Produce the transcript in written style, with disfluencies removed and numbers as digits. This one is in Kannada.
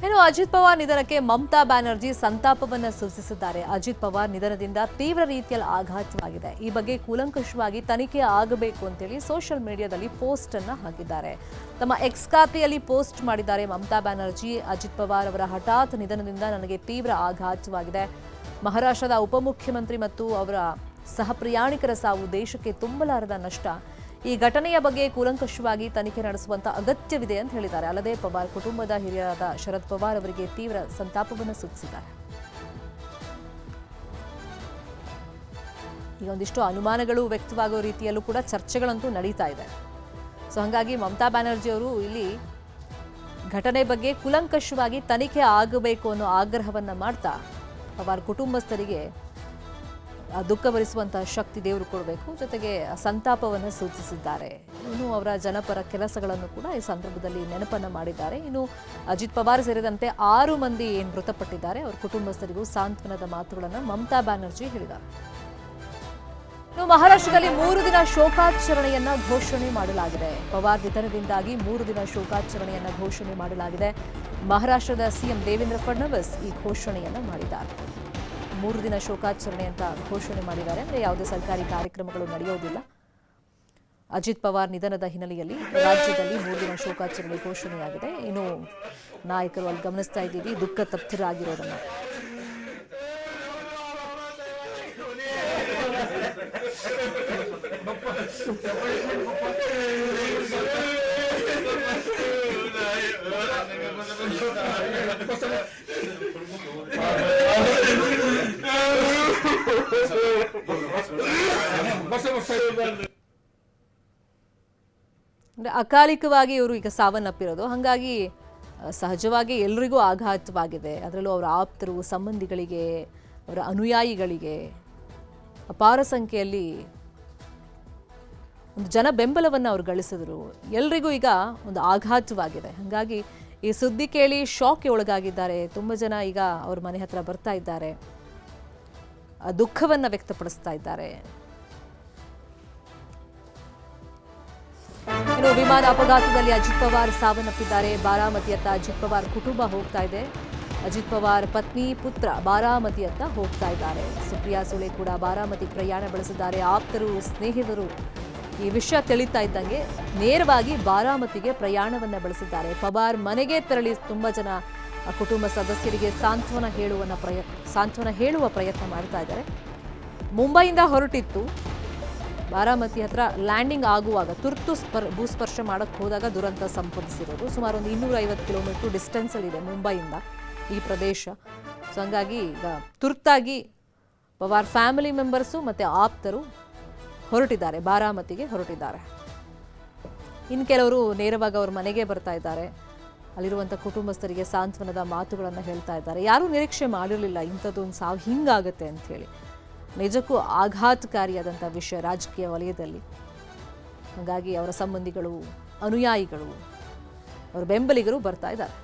ಇನ್ನು ಅಜಿತ್ ಪವಾರ್ ನಿಧನಕ್ಕೆ ಮಮತಾ ಬ್ಯಾನರ್ಜಿ ಸಂತಾಪವನ್ನು ಸೂಚಿಸಿದ್ದಾರೆ. ಅಜಿತ್ ಪವಾರ್ ನಿಧನದಿಂದ ತೀವ್ರ ರೀತಿಯಲ್ಲಿ ಆಘಾತವಾಗಿದೆ. ಈ ಬಗ್ಗೆ ಕೂಲಂಕಷವಾಗಿ ತನಿಖೆ ಆಗಬೇಕು ಅಂತೇಳಿ ಸೋಷಿಯಲ್ ಮೀಡಿಯಾದಲ್ಲಿ ಪೋಸ್ಟ್ ಅನ್ನು ಹಾಕಿದ್ದಾರೆ. ತಮ್ಮ ಎಕ್ಸ್ ಖಾತೆಯಲ್ಲಿ ಪೋಸ್ಟ್ ಮಾಡಿದ್ದಾರೆ ಮಮತಾ ಬ್ಯಾನರ್ಜಿ. ಅಜಿತ್ ಪವಾರ್ ಅವರ ಹಠಾತ್ ನಿಧನದಿಂದ ನನಗೆ ತೀವ್ರ ಆಘಾತವಾಗಿದೆ. ಮಹಾರಾಷ್ಟ್ರದ ಉಪಮುಖ್ಯಮಂತ್ರಿ ಮತ್ತು ಅವರ ಸಹ ಪ್ರಯಾಣಿಕರ ಸಾವು ದೇಶಕ್ಕೆ ತುಂಬಲಾರದ ನಷ್ಟ. ಈ ಘಟನೆಯ ಬಗ್ಗೆ ಕೂಲಂಕಷವಾಗಿ ತನಿಖೆ ನಡೆಸುವಂತ ಅಗತ್ಯವಿದೆ ಅಂತ ಹೇಳಿದ್ದಾರೆ. ಅಲ್ಲದೆ ಪವಾರ್ ಕುಟುಂಬದ ಹಿರಿಯರಾದ ಶರದ್ ಪವಾರ್ ಅವರಿಗೆ ತೀವ್ರ ಸಂತಾಪವನ್ನು ಸೂಚಿಸಿದ್ದಾರೆ. ಈಗ ಒಂದಿಷ್ಟು ಅನುಮಾನಗಳು ವ್ಯಕ್ತವಾಗುವ ರೀತಿಯಲ್ಲೂ ಕೂಡ ಚರ್ಚೆಗಳಂತೂ ನಡೀತಾ ಇದೆ. ಸೊ ಹಾಗಾಗಿ ಮಮತಾ ಬ್ಯಾನರ್ಜಿ ಅವರು ಇಲ್ಲಿ ಘಟನೆ ಬಗ್ಗೆ ಕೂಲಂಕಷವಾಗಿ ತನಿಖೆ ಆಗಬೇಕು ಅನ್ನೋ ಆಗ್ರಹವನ್ನ ಮಾಡ್ತಾ ಪವಾರ್ ಕುಟುಂಬಸ್ಥರಿಗೆ ದುಃಖ ಭರಿಸುವಂತಹ ಶಕ್ತಿ ದೇವರು ಕೊಡಬೇಕು, ಜೊತೆಗೆ ಸಂತಾಪವನ್ನು ಸೂಚಿಸಿದ್ದಾರೆ. ಇನ್ನು ಅವರ ಜನಪರ ಕೆಲಸಗಳನ್ನು ಕೂಡ ಈ ಸಂದರ್ಭದಲ್ಲಿ ನೆನಪನ್ನು ಮಾಡಿದ್ದಾರೆ. ಇನ್ನು ಅಜಿತ್ ಪವಾರ್ ಸೇರಿದಂತೆ 6 ಮಂದಿ ಏನು ಮೃತಪಟ್ಟಿದ್ದಾರೆ ಅವರ ಕುಟುಂಬಸ್ಥರಿಗೂ ಸಾಂತ್ವನದ ಮಾತುಗಳನ್ನು ಮಮತಾ ಬ್ಯಾನರ್ಜಿ ಹೇಳಿದ್ದಾರೆ. ಇನ್ನು ಮಹಾರಾಷ್ಟ್ರದಲ್ಲಿ 3 ದಿನ ಶೋಕಾಚರಣೆಯನ್ನ ಘೋಷಣೆ ಮಾಡಲಾಗಿದೆ. ಪವಾರ್ ನಿಧನದಿಂದಾಗಿ 3 ದಿನ ಶೋಕಾಚರಣೆಯನ್ನ ಘೋಷಣೆ ಮಾಡಲಾಗಿದೆ. ಮಹಾರಾಷ್ಟ್ರದ ಸಿಎಂ ದೇವೇಂದ್ರ ಫಡ್ನವೀಸ್ ಈ ಘೋಷಣೆಯನ್ನ ಮಾಡಿದ್ದಾರೆ. 3 ದಿನ ಶೋಕಾಚರಣೆ ಅಂತ ಘೋಷಣೆ ಮಾಡಿದ್ದಾರೆ. ಅಂದರೆ ಯಾವುದೇ ಸರ್ಕಾರಿ ಕಾರ್ಯಕ್ರಮಗಳು ನಡೆಯೋದಿಲ್ಲ. ಅಜಿತ್ ಪವಾರ್ ನಿಧನದ ಹಿನ್ನೆಲೆಯಲ್ಲಿ ರಾಜ್ಯದಲ್ಲಿ 3 ದಿನ ಶೋಕಾಚರಣೆ ಘೋಷಣೆಯಾಗಿದೆ. ಇನ್ನು ನಾಯಕರು ಅಲ್ಲಿ ಗಮನಿಸ್ತಾ ಇದ್ದೀವಿ ದುಃಖ ತಪ್ತರಾಗಿರೋದನ್ನು. ಅಕಾಲಿಕವಾಗಿ ಇವರು ಈಗ ಸಾವನ್ನಪ್ಪಿರೋದು. ಹಾಗಾಗಿ ಸಹಜವಾಗಿ ಎಲ್ರಿಗೂ ಆಘಾತವಾಗಿದೆ. ಅದರಲ್ಲೂ ಅವರ ಆಪ್ತರು, ಸಂಬಂಧಿಗಳಿಗೆ, ಅವರ ಅನುಯಾಯಿಗಳಿಗೆ ಅಪಾರ ಸಂಖ್ಯೆಯಲ್ಲಿ ಒಂದು ಜನ ಬೆಂಬಲವನ್ನು ಅವರು ಗಳಿಸಿದ್ರು. ಎಲ್ರಿಗೂ ಈಗ ಒಂದು ಆಘಾತವಾಗಿದೆ. ಹಾಗಾಗಿ ಈ ಸುದ್ದಿ ಕೇಳಿ ಶಾಕ್ಗೆ ಒಳಗಾಗಿದ್ದಾರೆ. ತುಂಬ ಜನ ಈಗ ಅವ್ರ ಮನೆ ಹತ್ರ ಬರ್ತಾ ಇದ್ದಾರೆ, ದುಃಖವನ್ನು ವ್ಯಕ್ತಪಡಿಸ್ತಾ ಇದ್ದಾರೆ. ಇನ್ನು ವಿಮಾನ ಅಪಘಾತದಲ್ಲಿ ಅಜಿತ್ ಪವಾರ್ ಸಾವನ್ನಪ್ಪಿದ್ದಾರೆ. ಬಾರಾಮತಿಯತ್ತ ಅಜಿತ್ ಪವಾರ್ ಕುಟುಂಬ ಹೋಗ್ತಾ ಇದೆ. ಅಜಿತ್ ಪವಾರ್ ಪತ್ನಿ, ಪುತ್ರ ಬಾರಾಮತಿಯತ್ತ ಹೋಗ್ತಾ ಇದ್ದಾರೆ. ಸುಪ್ರಿಯಾ ಸುಳೆ ಕೂಡ ಬಾರಾಮತಿ ಪ್ರಯಾಣ ಬೆಳೆಸಿದ್ದಾರೆ. ಆಪ್ತರು, ಸ್ನೇಹಿತರು ಈ ವಿಷಯ ತಿಳಿತಾ ಇದ್ದಂಗೆ ನೇರವಾಗಿ ಬಾರಾಮತಿಗೆ ಪ್ರಯಾಣವನ್ನು ಬೆಳೆಸಿದ್ದಾರೆ. ಪವಾರ್ ಮನೆಗೆ ತೆರಳಿ ತುಂಬ ಜನ ಕುಟುಂಬ ಸದಸ್ಯರಿಗೆ ಸಾಂತ್ವನ ಹೇಳುವ ಪ್ರಯತ್ನ ಮಾಡ್ತಾ ಇದ್ದಾರೆ. ಮುಂಬೈಯಿಂದ ಹೊರಟಿತ್ತು, ಬಾರಾಮತಿ ಹತ್ರ ಲ್ಯಾಂಡಿಂಗ್ ಆಗುವಾಗ ತುರ್ತು ಭೂಸ್ಪರ್ಶ ಮಾಡಕ್ಕೆ ಹೋದಾಗ ದುರಂತ ಸಂಭವಿಸಿರೋದು. ಸುಮಾರು ಒಂದು 250 ಕಿಲೋಮೀಟರ್ ಡಿಸ್ಟೆನ್ಸಲ್ಲಿದೆ ಮುಂಬೈಯಿಂದ ಈ ಪ್ರದೇಶ. ಸೊ ಹಂಗಾಗಿ ಈಗ ತುರ್ತಾಗಿ ಪವಾರ್ ಫ್ಯಾಮಿಲಿ ಮೆಂಬರ್ಸು ಮತ್ತು ಆಪ್ತರು ಹೊರಟಿದ್ದಾರೆ, ಬಾರಾಮತಿಗೆ ಹೊರಟಿದ್ದಾರೆ. ಇನ್ನು ಕೆಲವರು ನೇರವಾಗಿ ಅವ್ರ ಮನೆಗೆ ಬರ್ತಾ ಇದ್ದಾರೆ. ಅಲ್ಲಿರುವಂಥ ಕುಟುಂಬಸ್ಥರಿಗೆ ಸಾಂತ್ವನದ ಮಾತುಗಳನ್ನು ಹೇಳ್ತಾ ಇದ್ದಾರೆ. ಯಾರೂ ನಿರೀಕ್ಷೆ ಮಾಡಿರಲಿಲ್ಲ ಇಂಥದ್ದೊಂದು ಸಾವು ಹಿಂಗಾಗುತ್ತೆ ಅಂಥೇಳಿ. ನಿಜಕ್ಕೂ ಆಘಾತಕಾರಿಯಾದಂಥ ವಿಷಯ ರಾಜಕೀಯ ವಲಯದಲ್ಲಿ. ಹಾಗಾಗಿ ಅವರ ಸಂಬಂಧಿಗಳು, ಅನುಯಾಯಿಗಳು, ಅವರ ಬೆಂಬಲಿಗರು ಬರ್ತಾ ಇದ್ದಾರೆ.